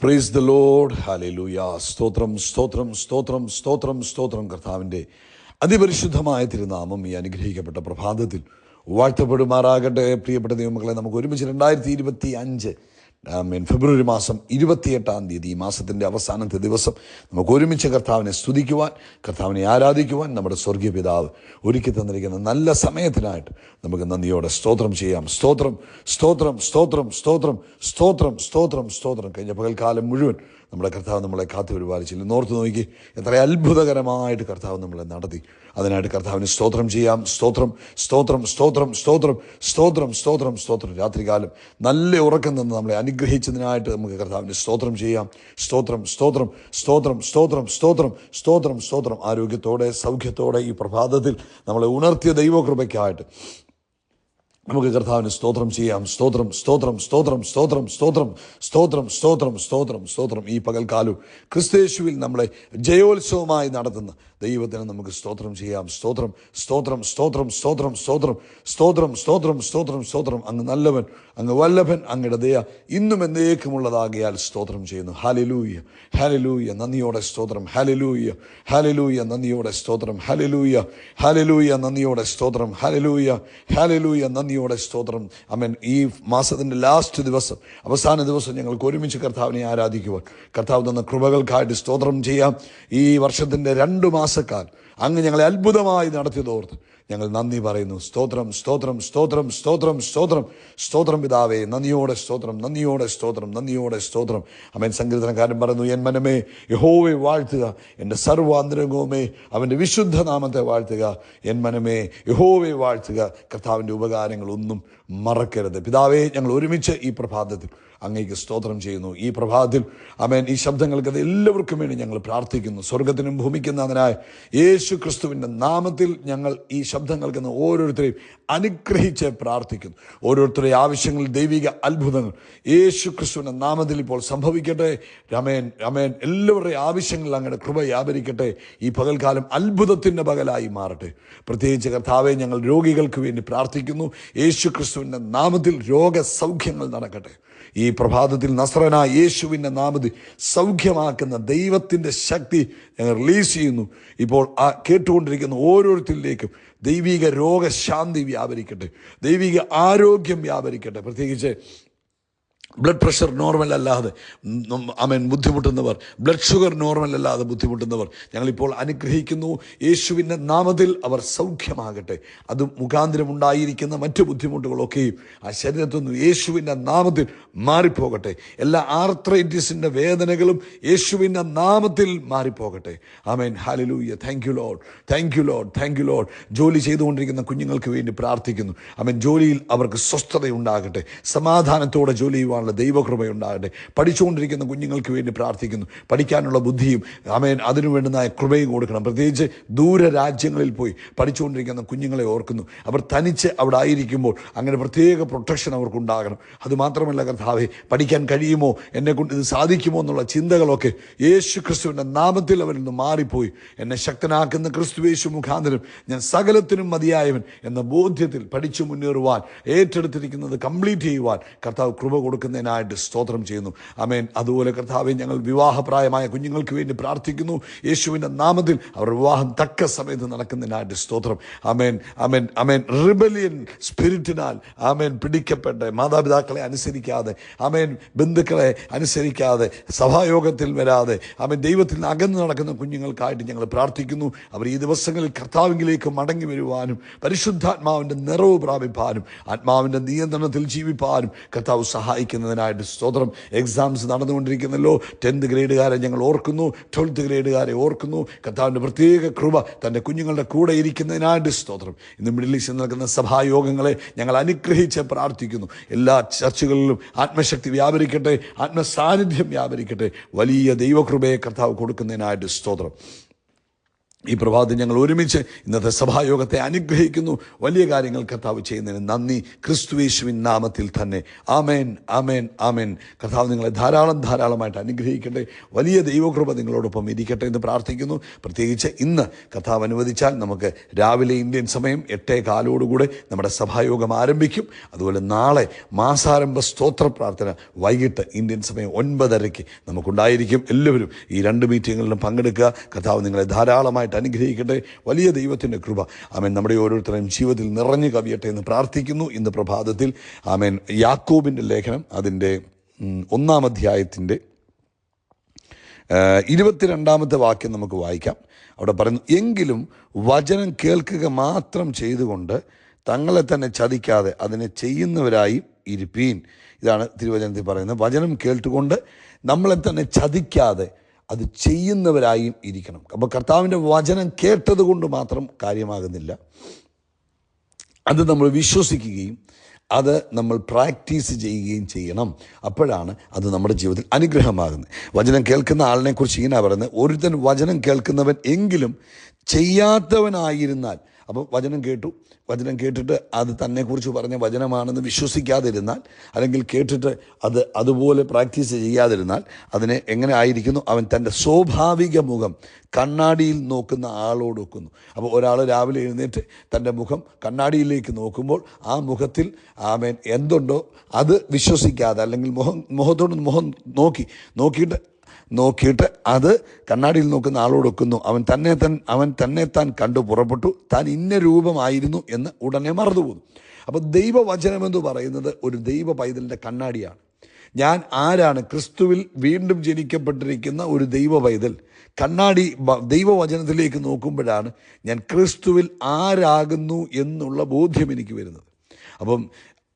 Praise the Lord. Hallelujah. സ്തോത്രം സ്തോത്രം സ്തോത്രം സ്തോത്രം സ്തോത്രം. കർത്താവിൻ്റെ അതിപരിശുദ്ധമായ തിരുനാമം ഈ അനുഗ്രഹിക്കപ്പെട്ട പ്രഭാതത്തിൽ വാഴ്ത്തപ്പെടുമാറാകട്ടെ. പ്രിയപ്പെട്ട ദൈവമക്കളെ, നമുക്ക് ഒരുമിച്ച് 2025 ഫെബ്രുവരി മാസം 28 ഈ മാസത്തിൻ്റെ അവസാനത്തെ ദിവസം നമുക്ക് ഒരുമിച്ച് കർത്താവിനെ സ്തുതിക്കുവാൻ, കർത്താവിനെ ആരാധിക്കുവാൻ നമ്മുടെ സ്വർഗീയ പിതാവ് ഒരുക്കി തന്നിരിക്കുന്ന നല്ല സമയത്തിനായിട്ട് നമുക്ക് നന്ദിയോടെ സ്തോത്രം ചെയ്യാം. സ്തോത്രം സ്തോത്രം സ്തോത്രം സ്തോത്രം സ്തോത്രം സ്തോത്രം സ്തോത്രം. കഴിഞ്ഞ പകൽക്കാലം മുഴുവൻ നമ്മുടെ കർത്താവ് നമ്മളെ കാത്തു പരിപാലിച്ചില്ല. നോർത്ത് നോക്കി എത്ര അത്ഭുതകരമായിട്ട് കർത്താവ് നമ്മളെ നടത്തി. അതിനായിട്ട് കർത്താവിന് സ്തോത്രം ചെയ്യാം. സ്തോത്രം സ്തോത്രം സ്തോത്രം സ്തോത്രം സ്തോത്രം സ്തോത്രം സ്തോത്രം. രാത്രികാലം നല്ല ഉറക്കം നിന്ന് നമ്മളെ അനുഗ്രഹിച്ചതിനായിട്ട് നമുക്ക് കർത്താവിന് സ്തോത്രം ചെയ്യാം. സ്തോത്രം സ്തോത്രം സ്തോത്രം സ്തോത്രം സ്തോത്രം സ്തോത്രം സ്തോത്രം. ആരോഗ്യത്തോടെ സൗഖ്യത്തോടെ ഈ പ്രഭാതത്തിൽ നമ്മളെ ഉണർത്തിയ ദൈവകൃപയ്ക്കായിട്ട് നമുക്ക് കർത്താവിന് സ്തോത്രം ചെയ്യാം. സ്തോത്രം സ്തോത്രം സ്തോത്രം സ്തോത്രം സ്തോത്രം സ്തോത്രം സ്തോത്രം സ്തോത്രം സ്തോത്രം. ഈ പകൽക്കാലവും ക്രിസ്തയേശുവിൽ നമ്മളെ ജയോത്സവമായി നടത്തുന്ന ദൈവത്തിന് നമുക്ക് സ്തോത്രം ചെയ്യാം. സ്തോത്രം സ്തോത്രം സ്തോത്രം സ്തോത്രം സ്തോത്രം സ്തോത്രം സ്തോത്രം സ്തോത്രം സ്തോത്രം. അങ്ങ് നല്ലവൻ, അങ്ങ് വല്ലഭൻ, അങ്ങയുടെ ദയ ഇന്നും എന്നേക്കുമുള്ളതാകിയാൽ സ്തോത്രം ചെയ്യുന്നു. Hallelujah hallelujah. നന്ദിയോടെ സ്തോത്രം. Hallelujah hallelujah. നന്ദിയോടെ സ്തോത്രം. Hallelujah hallelujah. നന്ദിയോടെ സ്തോത്രം. Hallelujah hallelujah. നന്ദിയോടെ സ്തോത്രം. ആമേൻ. ഈ മാസത്തിൻ്റെ ലാസ്റ്റ് ദിവസം, അവസാന ദിവസം ഞങ്ങൾക്ക് ഒരുമിച്ച് കർത്താവിനെ ആരാധിക്കുവാൻ കർത്താവ് തന്ന കൃപകൾക്കായിട്ട് സ്തോത്രം ചെയ്യാം. ഈ വർഷത്തിൻ്റെ 2 മാസക്കാലം അങ്ങ് ഞങ്ങളെ അത്ഭുതമായി നടത്തിയതോർത്ത് ഞങ്ങൾ നന്ദി പറയുന്നു. സ്തോത്രം സ്തോത്രം സ്തോത്രം സ്തോത്രം സ്തോത്രം സ്തോത്രം. പിതാവേ, നന്ദിയോടെ സ്തോത്രം, നന്ദിയോടെ സ്തോത്രം, നന്ദിയോടെ സ്തോത്രം. ആമേൻ. സങ്കീർത്തനക്കാരൻ പറയുന്നു, എൻ മനമേ യഹോവയെ വാഴ്ത്തുക, എൻ്റെ സർവ്വാന്തരംഗവുമേ അവൻ്റെ വിശുദ്ധ നാമത്തെ വാഴ്ത്തുക. എൻ മനമേ യഹോവയെ വാഴ്ത്തുക, കർത്താവിൻ്റെ ഉപകാരങ്ങളൊന്നും മറക്കരുത്. പിതാവേ, ഞങ്ങൾ ഒരുമിച്ച് ഈ പ്രഭാതത്തിൽ അങ്ങേക്ക് സ്തോത്രം ചെയ്യുന്നു. ഈ പ്രഭാതത്തിൽ ആമേൻ, ഈ ശബ്ദങ്ങൾക്കത് എല്ലാവർക്കും വേണ്ടി ഞങ്ങൾ പ്രാർത്ഥിക്കുന്നു. സ്വർഗത്തിനും ഭൂമിക്കും നാഥനായ യേശു ക്രിസ്തുവിൻ്റെ നാമത്തിൽ ഞങ്ങൾ ഈ ശബ്ദങ്ങൾക്കെന്ന് ഓരോരുത്തരെയും അനുഗ്രഹിച്ച് പ്രാർത്ഥിക്കുന്നു. ഓരോരുത്തരുടെ ആവശ്യങ്ങളിൽ ദൈവിക അത്ഭുതങ്ങൾ യേശു ക്രിസ്തുവിൻ്റെ നാമത്തിൽ ഇപ്പോൾ സംഭവിക്കട്ടെ. അമേൻ അമേൻ. എല്ലാവരുടെയും ആവശ്യങ്ങളിൽ അങ്ങയുടെ കൃപ വ്യാപരിക്കട്ടെ. ഈ പകൽക്കാലം അത്ഭുതത്തിൻ്റെ പകലായി മാറട്ടെ. പ്രത്യേകിച്ച് കർത്താവെ, ഞങ്ങൾ രോഗികൾക്ക് വേണ്ടി പ്രാർത്ഥിക്കുന്നു. യേശു ക്രിസ്തുവിൻ്റെ നാമത്തിൽ രോഗസൗഖ്യങ്ങൾ നടക്കട്ടെ. ഈ പ്രഭാതത്തിൽ നസ്രനായ യേശുവിൻ്റെ നാമത്തിൽ സൗഖ്യമാക്കുന്ന ദൈവത്തിൻ്റെ ശക്തി ഞങ്ങൾ റിലീസ് ചെയ്യുന്നു. ഇപ്പോൾ ആ കേട്ടുകൊണ്ടിരിക്കുന്ന ഓരോരുത്തരിലേക്കും ദൈവിക രോഗശാന്തി വ്യാപരിക്കട്ടെ, ദൈവിക ആരോഗ്യം വ്യാപരിക്കട്ടെ. പ്രത്യേകിച്ച് ബ്ലഡ് പ്രഷർ നോർമൽ അല്ലാതെ ബുദ്ധിമുട്ടുന്നവർ, ബ്ലഡ് ഷുഗർ നോർമൽ അല്ലാതെ ബുദ്ധിമുട്ടുന്നവർ ഞങ്ങളിപ്പോൾ അനുഗ്രഹിക്കുന്നു. യേശുവിൻ്റെ നാമത്തിൽ അവർ സൗഖ്യമാകട്ടെ. അത് മുഖാന്തരം ഉണ്ടായിരിക്കുന്ന മറ്റു ബുദ്ധിമുട്ടുകളൊക്കെയും ആ ശരീരത്തിൽ നിന്ന് യേശുവിൻ്റെ നാമത്തിൽ മാറിപ്പോകട്ടെ. എല്ലാ ആർത്രൈറ്റിസിൻ്റെ വേദനകളും യേശുവിൻ്റെ നാമത്തിൽ മാറിപ്പോകട്ടെ. ആമേൻ. ഹല്ലേലൂയ. Thank you Lord, thank you Lord, thank you Lord. ജോലി ചെയ്തുകൊണ്ടിരിക്കുന്ന കുഞ്ഞുങ്ങൾക്ക് വേണ്ടി പ്രാർത്ഥിക്കുന്നു. ആമേൻ. ജോലിയിൽ അവർക്ക് സ്വസ്ഥതയുണ്ടാകട്ടെ, സമാധാനത്തോടെ ജോലി ചെയ്യുവാൻ ദൈവകൃപയുണ്ടാകട്ടെ. പഠിച്ചുകൊണ്ടിരിക്കുന്ന കുഞ്ഞുങ്ങൾക്ക് വേണ്ടി പ്രാർത്ഥിക്കുന്നു. പഠിക്കാനുള്ള ബുദ്ധിയും ആമേൻ അതിനു വേണ്ടുന്ന കൃപയും കൊടുക്കണം. പ്രത്യേകിച്ച് ദൂര രാജ്യങ്ങളിൽ പോയി പഠിച്ചുകൊണ്ടിരിക്കുന്ന കുഞ്ഞുങ്ങളെ ഓർക്കുന്നു. അവർ തനിച്ച് അവിടെ ആയിരിക്കുമ്പോൾ അങ്ങനെ പ്രത്യേക പ്രൊട്ടക്ഷൻ അവർക്കുണ്ടാകണം. അതുമാത്രമല്ല കർത്താവേ, പഠിക്കാൻ കഴിയുമോ, എന്നെക്കൊണ്ട് ഇത് സാധിക്കുമോ എന്നുള്ള ചിന്തകളൊക്കെ യേശു ക്രിസ്തുവിൻ്റെ നാമത്തിൽ അവരിൽ നിന്ന് മാറിപ്പോയി. എന്നെ ശക്തനാക്കുന്ന ക്രിസ്തു യേശു മുഖാന്തരം ഞാൻ സകലത്തിനും മതിയായവൻ എന്ന ബോധ്യത്തിൽ പഠിച്ചു മുന്നേറുവാൻ, ഏറ്റെടുത്തിരിക്കുന്നത് കംപ്ലീറ്റ് ചെയ്യുവാൻ കർത്താവ് കൃപ കൊടുക്കുന്നതിനായിട്ട് സ്തോത്രം ചെയ്യുന്നു. ആമേൻ. അതുപോലെ കർത്താവെ, ഞങ്ങൾ വിവാഹപ്രായമായ കുഞ്ഞുങ്ങൾക്ക് വേണ്ടി പ്രാർത്ഥിക്കുന്നു. യേശുവിൻ്റെ നാമത്തിൽ അവർ വിവാഹം തക്ക സമയത്ത് നടക്കുന്നതിനായിട്ട് സ്തോത്രം. ആമേൻ ആമേൻ ആമേൻ. റിബലിയൻ സ്പിരിറ്റിനാൽ ആമേൻ പിടിക്കപ്പെട്ട് മാതാപിതാക്കളെ അനുസരിക്കാതെ, ആമേൻ ബന്ധുക്കളെ അനുസരിക്കാതെ, സഭായോഗത്തിൽ വരാതെ, ആമേൻ ദൈവത്തിൽ നിന്ന് അകന്നു നടക്കുന്ന കുഞ്ഞുങ്ങൾക്കായിട്ട് ഞങ്ങൾ പ്രാർത്ഥിക്കുന്നു. അവർ ഈ ദിവസങ്ങളിൽ കർത്താവിലേക്ക് മടങ്ങി വരുവാനും പരിശുദ്ധാത്മാവിൻ്റെ നിറവ് പ്രാപിപ്പാനും ആത്മാവിൻ്റെ നിയന്ത്രണത്തിൽ ജീവിപ്പാനും കർത്താവ് സഹായിക്കുന്നതിനായിട്ട് സ്തോത്രം. എക്സാംസ് നടന്നുകൊണ്ടിരിക്കുന്നല്ലോ. 10th ഗ്രേഡുകാരെ ഞങ്ങൾ ഓർക്കുന്നു, 12th ഗ്രേഡുകാരെ ഓർക്കുന്നു. കർത്താവിൻ്റെ പ്രത്യേക കൃപ തൻ്റെ കുഞ്ഞുങ്ങളുടെ കൂടെ ഇരിക്കുന്നതിനായിട്ട് സ്തോത്രം. ഇന്ന് മിഡിൽ ഈസ്റ്റിൽ നടക്കുന്ന സഭായോഗങ്ങളെ ഞങ്ങൾ അനുഗ്രഹിച്ച് പ്രാർത്ഥിക്കുന്നു. എല്ലാ ചർച്ചുകളിലും ആത്മശക്തി വ്യാപരിക്കട്ടെ, ആത്മസാന്നിധ്യം വ്യാപരിക്കട്ടെ. വലിയ ദൈവകൃപയെ കർത്താവ് കൊടുക്കുന്നതിനായിട്ട് സ്തോത്രം. ഈ പ്രഭാതത്തിൽ ഞങ്ങൾ ഒരുമിച്ച് ഇന്നത്തെ സഭായോഗത്തെ അനുഗ്രഹിക്കുന്നു. വലിയ കാര്യങ്ങൾ കർത്താവ് ചെയ്യുന്നതിന് നന്ദി, ക്രിസ്തുയേശുവിൻ നാമത്തിൽ തന്നെ. ആമേൻ, ആമേൻ, ആമേൻ. കർത്താവ് നിങ്ങളെ ധാരാളമായിട്ട് അനുഗ്രഹിക്കട്ടെ. വലിയ ദൈവകൃപ നിങ്ങളോടൊപ്പം ഇരിക്കട്ടെ എന്ന് പ്രാർത്ഥിക്കുന്നു. പ്രത്യേകിച്ച് ഇന്ന് കർത്താവ് അനുവദിച്ചാൽ നമുക്ക് രാവിലെ ഇന്ത്യൻ സമയം 8:15 നമ്മുടെ സഭായോഗം ആരംഭിക്കും. അതുപോലെ നാളെ മാസാരംഭ സ്തോത്ര പ്രാർത്ഥന വൈകിട്ട് ഇന്ത്യൻ സമയം 9:30 നമുക്കുണ്ടായിരിക്കും. എല്ലാവരും ഈ 2 മീറ്റിങ്ങുകളിലും പങ്കെടുക്കുക. കർത്താവ് നിങ്ങളെ ധാരാളമായിട്ട് അനുഗ്രഹിക്കട്ടെ. വലിയ ദൈവത്തിൻ്റെ കൃപ ആമേൻ നമ്മുടെ ഓരോരുത്തരുടെയും ജീവിതത്തിൽ നിറഞ്ഞു കവിയട്ടെ എന്ന് പ്രാർത്ഥിക്കുന്നു. ഇന്ന് പ്രഭാതത്തിൽ ആമേൻ യാക്കോബിൻ്റെ ലേഖനം അതിൻ്റെ 1-ാം അധ്യായത്തിൻ്റെ 22-ാമത്തെ വാക്യം നമുക്ക് വായിക്കാം. അവിടെ പറയുന്നു, എങ്കിലും വചനം കേൾക്കുക മാത്രം ചെയ്തുകൊണ്ട് തങ്ങളെ തന്നെ ചതിക്കാതെ അതിനെ ചെയ്യുന്നവരായി ഇരിപ്പീൻ. ഇതാണ് തിരുവചനത്തിൽ പറയുന്നത്. വചനം കേട്ടുകൊണ്ട് നമ്മളെ തന്നെ ചതിക്കാതെ അത് ചെയ്യുന്നവരായും ഇരിക്കണം. അപ്പോൾ കർത്താവിൻ്റെ വചനം കേട്ടത് കൊണ്ട് മാത്രം കാര്യമാകുന്നില്ല, അത് നമ്മൾ വിശ്വസിക്കുകയും അത് നമ്മൾ പ്രാക്ടീസ് ചെയ്യുകയും ചെയ്യണം. അപ്പോഴാണ് അത് നമ്മുടെ ജീവിതത്തിൽ അനുഗ്രഹമാകുന്നത്. വചനം കേൾക്കുന്ന ആളിനെ കുറിച്ച് ഇങ്ങനെ പറയുന്നത്, ഒരുത്തൻ വചനം കേൾക്കുന്നവൻ എങ്കിലും ചെയ്യാത്തവനായിരുന്നാൽ. അപ്പോൾ വചനം കേട്ടിട്ട് അത് തന്നെക്കുറിച്ച് പറഞ്ഞ വചനമാണെന്ന് വിശ്വസിക്കാതിരുന്നാൽ, അല്ലെങ്കിൽ കേട്ടിട്ട് അത് അതുപോലെ പ്രാക്ടീസ് ചെയ്യാതിരുന്നാൽ അതിനെ എങ്ങനെ ആയിരിക്കുന്നു? അവൻ തൻ്റെ സ്വാഭാവിക മുഖം കണ്ണാടിയിൽ നോക്കുന്ന ആളോട് ഒക്കുന്നു. അപ്പോൾ ഒരാൾ രാവിലെ എഴുന്നേറ്റ് തൻ്റെ മുഖം കണ്ണാടിയിലേക്ക് നോക്കുമ്പോൾ ആ മുഖത്തിൽ ആമേൻ എന്തുണ്ടോ അത് വിശ്വസിക്കാതെ, അല്ലെങ്കിൽ മുഖത്തോട് മുഖം നോക്കിയിട്ട് അത് കണ്ണാടിയിൽ നോക്കുന്ന ആളോടൊക്കുന്നു. അവൻ തന്നെ കണ്ടു പുറപ്പെട്ടു, താൻ ഇന്ന രൂപമായിരുന്നു എന്ന് ഉടനെ മറന്നുപോകുന്നു. അപ്പോൾ ദൈവവചനമെന്ന് പറയുന്നത് ഒരു ദൈവ പൈതലിൻ്റെ കണ്ണാടിയാണ്. ഞാൻ ആരാണ്? ക്രിസ്തുവിൽ വീണ്ടും ജനിക്കപ്പെട്ടിരിക്കുന്ന ഒരു ദൈവ പൈതൽ. ദൈവവചനത്തിലേക്ക് നോക്കുമ്പോഴാണ് ഞാൻ ക്രിസ്തുവിൽ ആരാകുന്നു എന്നുള്ള ബോധ്യം എനിക്ക് വരുന്നത്. അപ്പം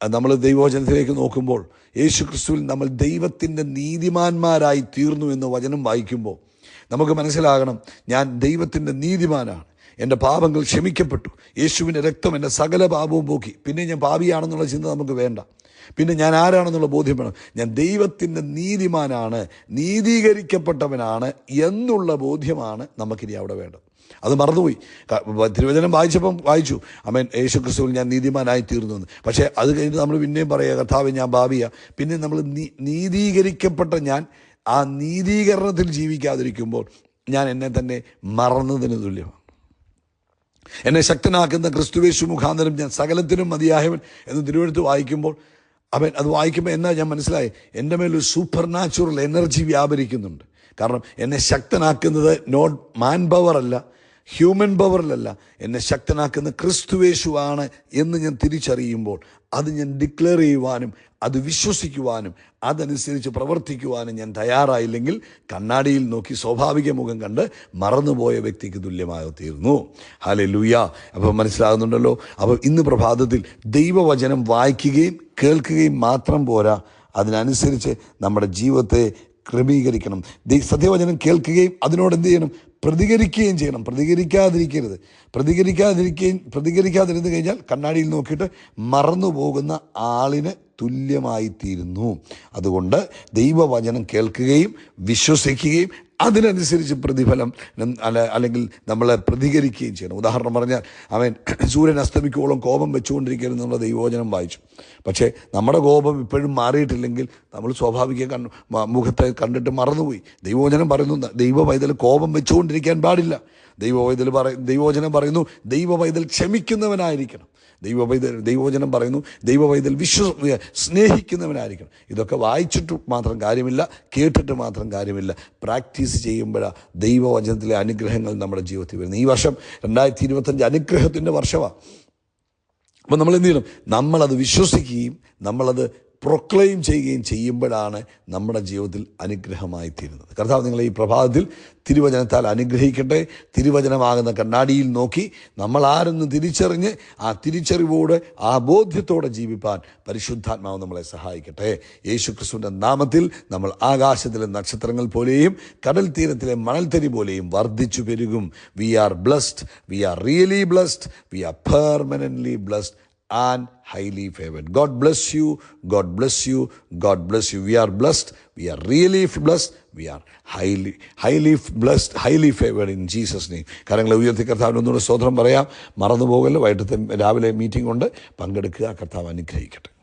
നമ്മൾ ദൈവവചനത്തിലേക്ക് നോക്കുമ്പോൾ യേശു ക്രിസ്തുവിൽ നമ്മൾ ദൈവത്തിൻ്റെ നീതിമാന്മാരായി തീർന്നു എന്ന് വചനം വായിക്കുമ്പോൾ നമുക്ക് മനസ്സിലാകണം, ഞാൻ ദൈവത്തിൻ്റെ നീതിമാനാണ്. എൻ്റെ പാപങ്ങൾ ക്ഷമിക്കപ്പെട്ടു. യേശുവിൻ്റെ രക്തം എൻ്റെ സകല പാപവും പോക്കി. പിന്നെ ഞാൻ പാപിയാണെന്നുള്ള ചിന്ത നമുക്ക് വേണ്ട. പിന്നെ ഞാൻ ആരാണെന്നുള്ള ബോധ്യം വേണം. ഞാൻ ദൈവത്തിൻ്റെ നീതിമാനാണ്, നീതീകരിക്കപ്പെട്ടവനാണ് എന്നുള്ള ബോധ്യമാണ് നമുക്കിനി അവിടെ വേണ്ടത്. അത് മറന്നുപോയി. തിരുവചനം വായിച്ചു ആമേൻ, യേശു ക്രിസ്തുവിൽ ഞാൻ നീതിമാനായി തീർന്നു എന്ന്. പക്ഷേ അത് കഴിഞ്ഞ് നമ്മൾ പിന്നെയും പറയുക, കർത്താവേ ഞാൻ പാപിയാ. പിന്നെ നമ്മൾ നീതീകരിക്കപ്പെട്ട ഞാൻ ആ നീതീകരണത്തിൽ ജീവിക്കാതിരിക്കുമ്പോൾ ഞാൻ എന്നെ തന്നെ മറന്നതിന് തുല്യമാണ്. എന്നെ ശക്തനാക്കുന്ന ക്രിസ്തുയേശു മുഖാന്തരം ഞാൻ സകലത്തിനും മതിയായവൻ എന്ന് തിരുവെഴുത്ത് വായിക്കുമ്പോൾ അത് വായിക്കുമ്പോൾ എന്നാ ഞാൻ മനസ്സിലായി, എൻ്റെ മേലൊരു സൂപ്പർ നാച്ചുറൽ എനർജി വ്യാപരിക്കുന്നുണ്ട്. കാരണം എന്നെ ശക്തനാക്കുന്നത് നോട്ട് മാൻ പവറല്ല, ഹ്യൂമൻ പവറിലല്ല, എന്നെ ശക്തനാക്കുന്ന ക്രിസ്തുയേശുവാണ് എന്ന് ഞാൻ തിരിച്ചറിയുമ്പോൾ അത് ഞാൻ ഡിക്ലെയർ ചെയ്യുവാനും അത് വിശ്വസിക്കുവാനും അതനുസരിച്ച് പ്രവർത്തിക്കുവാനും ഞാൻ തയ്യാറായില്ലെങ്കിൽ കണ്ണാടിയിൽ നോക്കി സ്വാഭാവിക മുഖം കണ്ട് മറന്നുപോയ വ്യക്തിക്ക് തുല്യമായി തീർന്നു. ഹല്ലേലൂയ. അപ്പോൾ മനസ്സിലാകുന്നുണ്ടല്ലോ. അപ്പോൾ ഇന്ന് പ്രഭാതത്തിൽ ദൈവവചനം വായിക്കുകയും കേൾക്കുകയും മാത്രം പോരാ, അതിനനുസരിച്ച് നമ്മുടെ ജീവിതത്തെ ക്രമീകരിക്കണം. സത്യവചനം കേൾക്കുകയും അതിനോട് എന്ത് ചെയ്യണം? പ്രതികരിക്കുകയും ചെയ്യണം. പ്രതികരിക്കാതിരുന്നു കഴിഞ്ഞാൽ കണ്ണാടിയിൽ നോക്കിയിട്ട് മറന്നു പോകുന്ന ആളിന് തുല്യമായിത്തീരുന്നു. അതുകൊണ്ട് ദൈവവചനം കേൾക്കുകയും വിശ്വസിക്കുകയും അതിനനുസരിച്ച് പ്രതിഫലം അല്ലെങ്കിൽ നമ്മളെ പ്രതികരിക്കുകയും ചെയ്യണം. ഉദാഹരണം പറഞ്ഞാൽ, അവൻ സൂര്യൻ അസ്തമിക്കോളം കോപം വെച്ചുകൊണ്ടിരിക്കരുത് എന്നുള്ള ദൈവവചനം വായിച്ചു. പക്ഷേ നമ്മുടെ കോപം ഇപ്പോഴും മാറിയിട്ടില്ലെങ്കിൽ നമ്മൾ സ്വാഭാവിക മുഖത്തെ കണ്ടിട്ട് മറന്നുപോയി. ദൈവവചനം പറയുന്നു, ദൈവ പൈതൽ കോപം വെച്ചുകൊണ്ടിരിക്കാൻ പാടില്ല. ദൈവവചനം പറയുന്നു, ദൈവ പൈതൽ ക്ഷമിക്കുന്നവനായിരിക്കണം. ദൈവവചനം പറയുന്നു, ദൈവ പൈതൽ സ്നേഹിക്കുന്നവനായിരിക്കണം. ഇതൊക്കെ വായിച്ചിട്ട് മാത്രം കാര്യമില്ല, കേട്ടിട്ട് മാത്രം കാര്യമില്ല. പ്രാക്ടീസ് ചെയ്യുമ്പോഴാണ് ദൈവവചനത്തിലെ അനുഗ്രഹങ്ങൾ നമ്മുടെ ജീവിതത്തിൽ വരുന്നത്. ഈ വർഷം 2025 അനുഗ്രഹത്തിൻ്റെ വർഷമാണ്. അപ്പം നമ്മൾ എന്ത് ചെയ്യണം? നമ്മളത് വിശ്വസിക്കുകയും നമ്മളത് പ്രൊക്ലെയിം ചെയ്യുകയും ചെയ്യുമ്പോഴാണ് നമ്മുടെ ജീവിതത്തിൽ അനുഗ്രഹമായി തീരുന്നത്. കർത്താവ് നിങ്ങളെ ഈ പ്രഭാതത്തിൽ തിരുവചനത്താൽ അനുഗ്രഹിക്കട്ടെ. തിരുവചനമാകുന്ന കണ്ണാടിയിൽ നോക്കി നമ്മൾ ആരെന്ന് തിരിച്ചറിഞ്ഞ് ആ തിരിച്ചറിവോടെ ആ ബോധ്യത്തോടെ ജീവിപ്പാൻ പരിശുദ്ധാത്മാവ് നമ്മളെ സഹായിക്കട്ടെ. യേശു ക്രിസ്തുവിൻ്റെ നാമത്തിൽ നമ്മൾ ആകാശത്തിലെ നക്ഷത്രങ്ങൾ പോലെയും കടൽ തീരത്തിലെ മണൽത്തരി പോലെയും വർദ്ധിച്ചു പെരുകും. We are blessed, we are really blessed, we are permanently blessed and highly favored. God bless you. God bless you. God bless you. We are blessed. We are really blessed. We are highly blessed, highly favored in Jesus' name. കരങ്ങളെ ഉയർത്തി കർത്താവിന് ഒന്നുകൂടെ സ്തോത്രം പറയാം. മറന്നു പോകല്ലോ. രാവിലെ meeting ഉണ്ട്, പങ്കെടുക്കുക. കർത്താവ് അനുഗ്രഹിക്കട്ടെ.